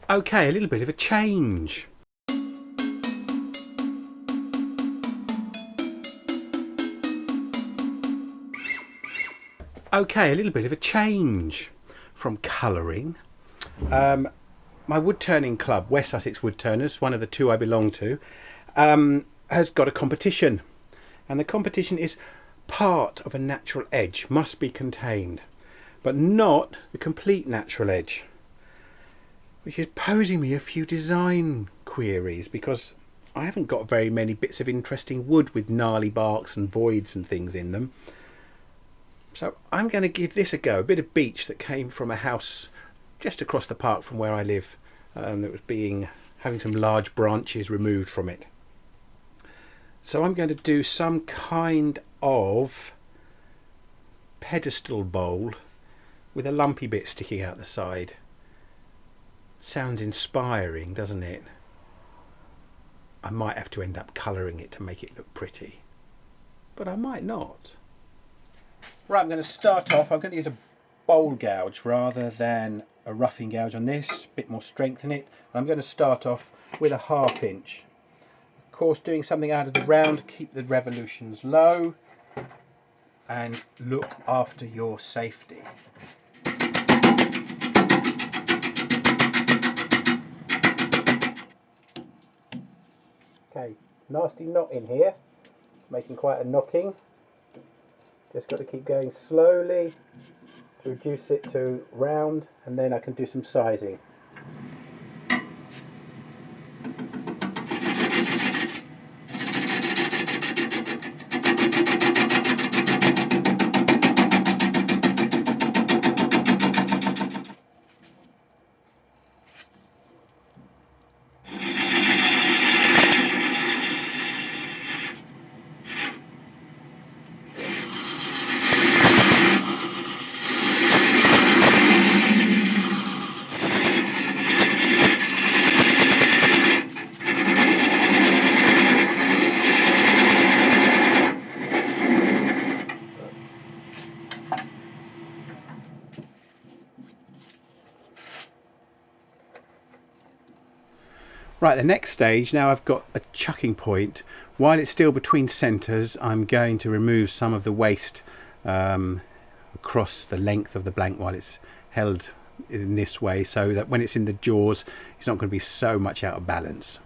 Okay, a little bit of a change. Okay, a little bit of a change from colouring. My woodturning club, West Sussex Woodturners, one of the two I belong to, has got a competition. And the competition is part of a natural edge, must be contained, but not the complete natural edge, which is posing me a few design queries because I haven't got very many bits of interesting wood with gnarly barks and voids and things in them. So I'm going to give this a go, a bit of beech that came from a house just across the park from where I live, that was having some large branches removed from it. So I'm going to do some kind of pedestal bowl with a lumpy bit sticking out the side. Sounds inspiring, doesn't it? I might have to end up colouring it to make it look pretty, but I might not. Right, I'm going to start off, I'm going to use a bowl gouge rather than a roughing gouge on this, a bit more strength in it. I'm going to start off with a 1/2 inch. Of course, doing something out of the round, keep the revolutions low and look after your safety. Okay, nasty knot in here, making quite a knocking. Just got to keep going slowly to reduce it to round, and then I can do some sizing. Right, the next stage, now I've got a chucking point. While it's still between centres, I'm going to remove some of the waste across the length of the blank while it's held in this way, so that when it's in the jaws, it's not going to be so much out of balance.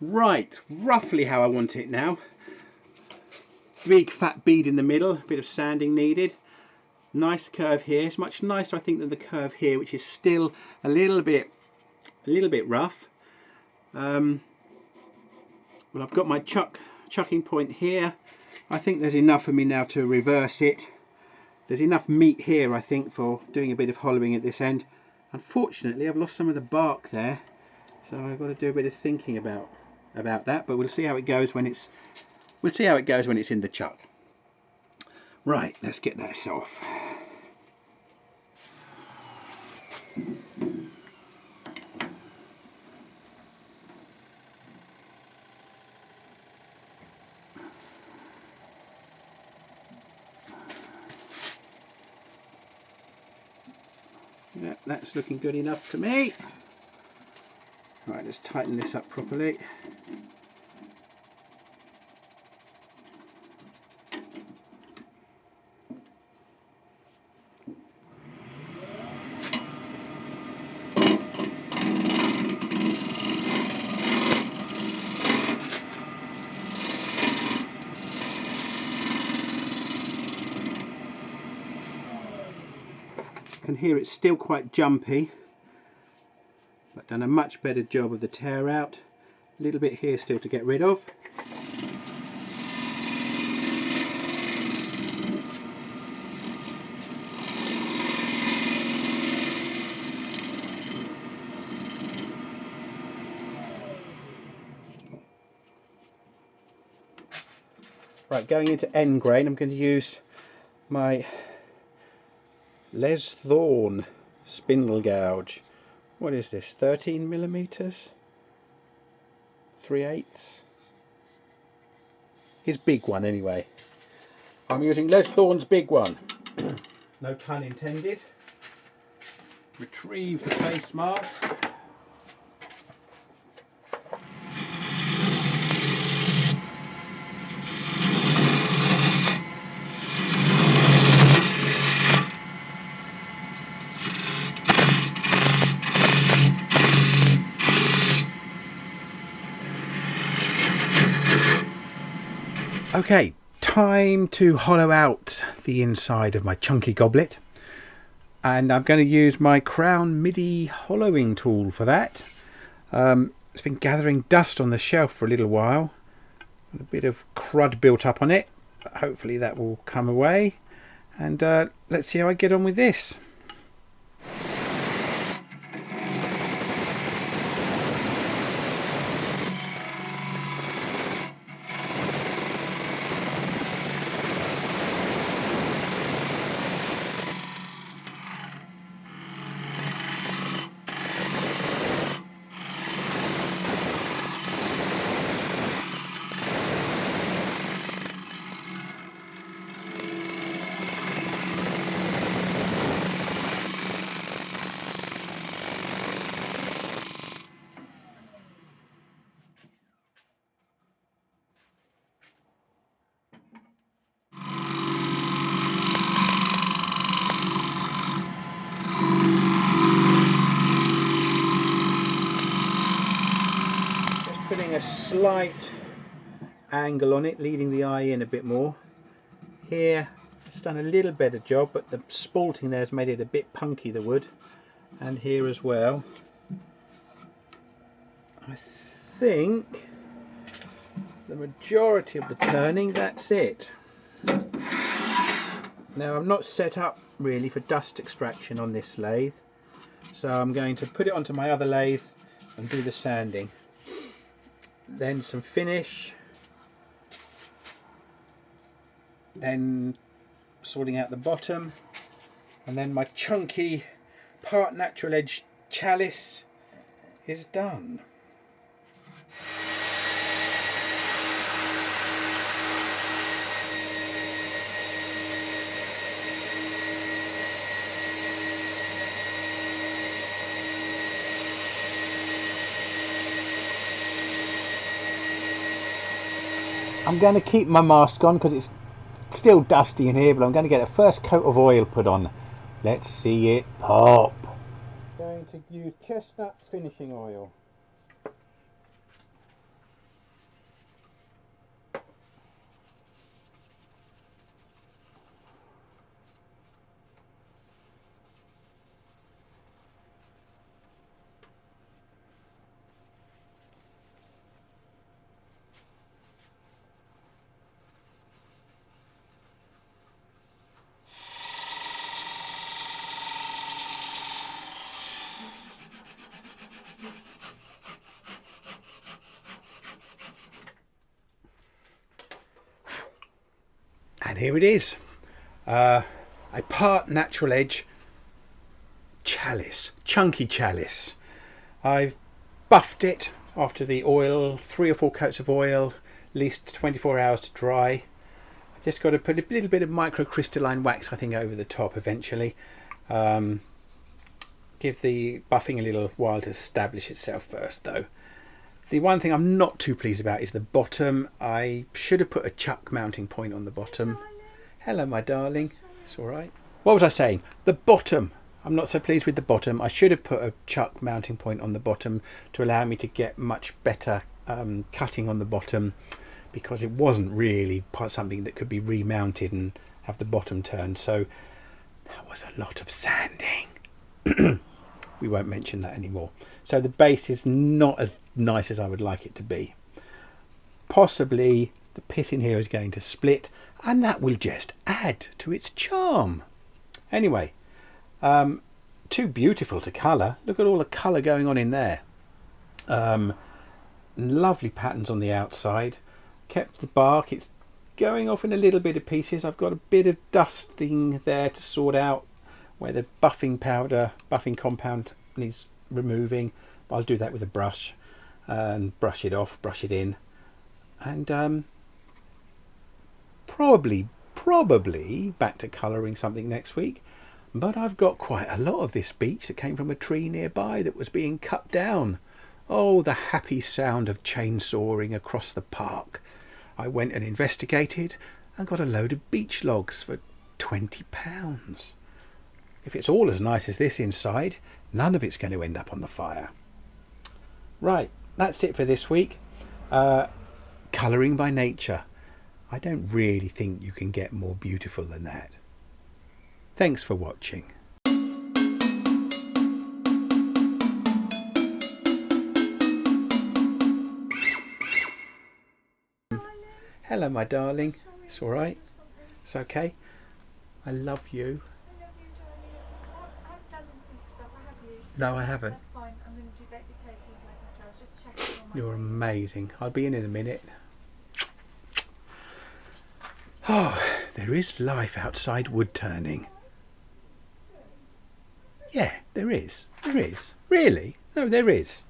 Right, roughly how I want it now. Big fat bead in the middle, a bit of sanding needed. Nice curve here. It's much nicer, I think, than the curve here, which is still a little bit rough. Well, I've got my chucking point here. I think there's enough for me now to reverse it. There's enough meat here, I think, for doing a bit of hollowing at this end. Unfortunately, I've lost some of the bark there, so I've got to do a bit of thinking about that. But we'll see how it goes when it's in the chuck. Right, let's get that off. Yeah, that's looking good enough to me. Right, let's tighten this up properly. I can hear it's still quite jumpy, but done a much better job of the tear out. A little bit here still to get rid of. Right, going into end grain, I'm going to use my Les Thorn spindle gouge. What is this, 13 millimeters? 3/8? His big one anyway. I'm using Les Thorn's big one. No pun intended. Retrieve the face mask. Okay, time to hollow out the inside of my chunky goblet, and I'm going to use my Crown MIDI hollowing tool for that. It's been gathering dust on the shelf for a little while, a bit of crud built up on it, but hopefully that will come away, and let's see how I get on with this. Putting a slight angle on it, leading the eye in a bit more. Here it's done a little better job, but the spalting there has made it a bit punky, the wood, and here as well. I think the majority of the turning, that's it. Now I'm not set up really for dust extraction on this lathe, so I'm going to put it onto my other lathe and do the sanding. Then some finish, then sorting out the bottom, and then my chunky part natural edge chalice is done. I'm going to keep my mask on because it's still dusty in here, but I'm going to get a first coat of oil put on. Let's see it pop. Going to use chestnut finishing oil. And here it is. A part natural edge Chalice, chunky Chalice. I've buffed it after the oil, 3 or 4 coats of oil, at least 24 hours to dry. I just got to put a little bit of microcrystalline wax, I think, over the top eventually. Give the buffing a little while to establish itself first though. The one thing I'm not too pleased about is the bottom. I should have put a chuck mounting point on the bottom. Hello, my darling. It's all right. What was I saying? The bottom. I'm not so pleased with the bottom. I should have put a chuck mounting point on the bottom to allow me to get much better cutting on the bottom, because it wasn't really something that could be remounted and have the bottom turned. So that was a lot of sanding. We won't mention that anymore. So the base is not as nice as I would like it to be. Possibly the pith in here is going to split, and that will just add to its charm. Anyway, too beautiful to colour. Look at all the colour going on in there. Lovely patterns on the outside. Kept the bark. It's going off in a little bit of pieces. I've got a bit of dusting there to sort out where the buffing compound needs removing. I'll do that with a brush and brush it off, brush it in, and probably back to colouring something next week. But I've got quite a lot of this beech that came from a tree nearby that was being cut down. Oh, the happy sound of chainsawing across the park. I went and investigated and got a load of beech logs for £20. If it's all as nice as this inside, none of it's going to end up on the fire. Right, that's it for this week. Colouring by nature. I don't really think you can get more beautiful than that. Thanks for watching. Hello, my darling. It's all right. It's okay. I love you. No, I haven't. That's fine. I'm going to do baked potatoes like myself. Just checking on my You're amazing. I'll be in a minute. Oh, there is life outside wood turning. Yeah, there is. There is. Really? No, there is.